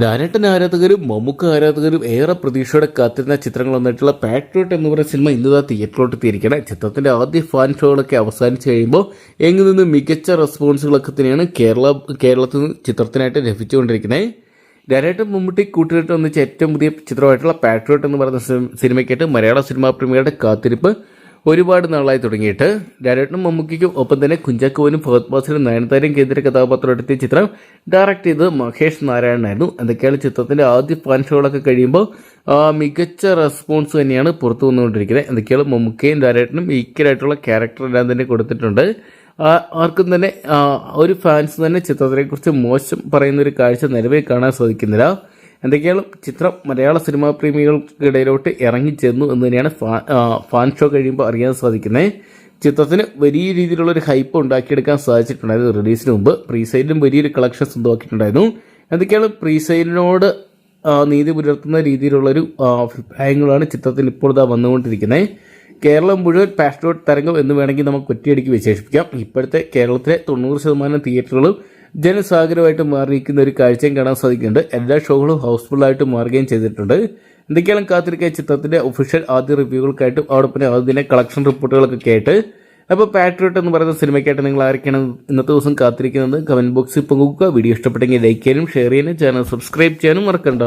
ലാലേട്ടൻ ആരാധകരും മമ്മൂക്ക ആരാധകരും ഏറെ പ്രതീക്ഷയോടെ കാത്തിരുന്ന ചിത്രങ്ങൾ വന്നിട്ടുള്ള പാട്രിയോട്ട് എന്ന് പറയുന്ന സിനിമ ഇന്ന് തിയേറ്ററിലോട്ട് എത്തിയിരിക്കുകയാണ്. ചിത്രത്തിന്റെ ആദ്യ ഫാൻ ഷോകളൊക്കെ അവസാനിച്ച് കഴിയുമ്പോൾ എങ്ങു നിന്ന് മികച്ച റെസ്പോൺസുകളൊക്കെ തന്നെയാണ് കേരളത്തിൽ നിന്ന് ചിത്രത്തിനായിട്ട് ലഭിച്ചുകൊണ്ടിരിക്കുന്നത്. ലാലേട്ടൻ മമ്മൂട്ടി കൂട്ടുകെട്ട് ഒന്നിച്ച ഏറ്റവും പുതിയ ചിത്രമായിട്ടുള്ള പാട്രിയോട്ട് എന്ന് പറയുന്ന സിനിമയ്ക്കായിട്ട് മലയാള സിനിമാ പ്രേമികളുടെ കാത്തിരിപ്പ് ഒരുപാട് നാളായി തുടങ്ങിയിട്ട്. ലാലേട്ടനും മമ്മൂക്കും ഒപ്പം തന്നെ കുഞ്ചാക്കോവനും ഫഹദ് ഫാസിലും നയൻതാരയും കേന്ദ്ര കഥാപാത്രം എടുത്തിയ ചിത്രം ഡയറക്റ്റ് ചെയ്തത് മഹേഷ് നാരായണനായിരുന്നു. എന്തൊക്കെയാണ് ചിത്രത്തിന്റെ ആദ്യ ഫാൻ ഷോകളൊക്കെ കഴിയുമ്പോൾ മികച്ച റെസ്പോൺസ് തന്നെയാണ് പുറത്തു വന്നുകൊണ്ടിരിക്കുന്നത്. എന്തൊക്കെയാണ് മമ്മൂക്കയും ലാലേട്ടനും ഈക്വലായിട്ടുള്ള ക്യാരക്ടർ എല്ലാം തന്നെ കൊടുത്തിട്ടുണ്ട്. ആർക്കും തന്നെ ഒരു ഫാൻസ് തന്നെ ചിത്രത്തിനെക്കുറിച്ച് മോശം പറയുന്ന ഒരു കാഴ്ച നിലവിൽ കാണാൻ സാധിക്കുന്നില്ല. എന്തൊക്കെയാണ് ചിത്രം മലയാള സിനിമാ പ്രേമികൾക്കിടയിലോട്ട് ഇറങ്ങിച്ചേർന്നു എന്ന് തന്നെയാണ് ഫാൻ ഷോ കഴിയുമ്പോൾ അറിയാൻ സാധിക്കുന്നത്. ചിത്രത്തിന് വലിയ രീതിയിലുള്ള ഒരു ഹൈപ്പ് ഉണ്ടാക്കിയെടുക്കാൻ സാധിച്ചിട്ടുണ്ടായിരുന്നു. റിലീസിന് മുമ്പ് പ്രീസെയിലും വലിയൊരു കളക്ഷൻ സ്വന്തമാക്കിയിട്ടുണ്ടായിരുന്നു. എന്തൊക്കെയാണ് പ്രീസെയിലിനോട് നീതി പുലർത്തുന്ന രീതിയിലുള്ളൊരു അഭിപ്രായങ്ങളാണ് ചിത്രത്തിൽ ഇപ്പോൾ വന്നുകൊണ്ടിരിക്കുന്നത്. കേരളം മുഴുവൻ പാട്രിയോട്ട് തരംഗം എന്ന് വേണമെങ്കിൽ നമുക്ക് ഒറ്റയടിക്ക് വിശേഷിപ്പിക്കാം. ഇപ്പോഴത്തെ കേരളത്തിലെ 90% തിയേറ്ററുകളും ജനസാഗരമായിട്ട് മാറിയിരിക്കുന്ന ഒരു കാഴ്ചയും കാണാൻ സാധിക്കുന്നുണ്ട്. എല്ലാ ഷോകളും ഹൗസ്ഫുള്ളായിട്ട് മാറുകയും ചെയ്തിട്ടുണ്ട്. എന്തൊക്കെയാണ് കാത്തിരിക്കുക ചിത്രത്തിന്റെ ഒഫീഷ്യൽ ആദ്യ റിവ്യൂകൾക്കായിട്ടും അവിടെ അതിന്റെ കളക്ഷൻ റിപ്പോർട്ടുകളൊക്കെ ആയിട്ട്. അപ്പോൾ പാട്രിയോട്ട് എന്ന് പറയുന്ന സിനിമയ്ക്കായിട്ട് നിങ്ങൾ ആരൊക്കെയാണ് ഇന്നത്തെ ദിവസം കാത്തിരിക്കുന്നത് കമന്റ് ബോക്സിൽ പങ്കുവെക്കുക. വീഡിയോ ഇഷ്ടപ്പെട്ടെങ്കിൽ ലൈക്ക് ചെയ്യാനും ഷെയർ ചെയ്യാനും ചാനൽ സബ്സ്ക്രൈബ് ചെയ്യാനും മറക്കണ്ട.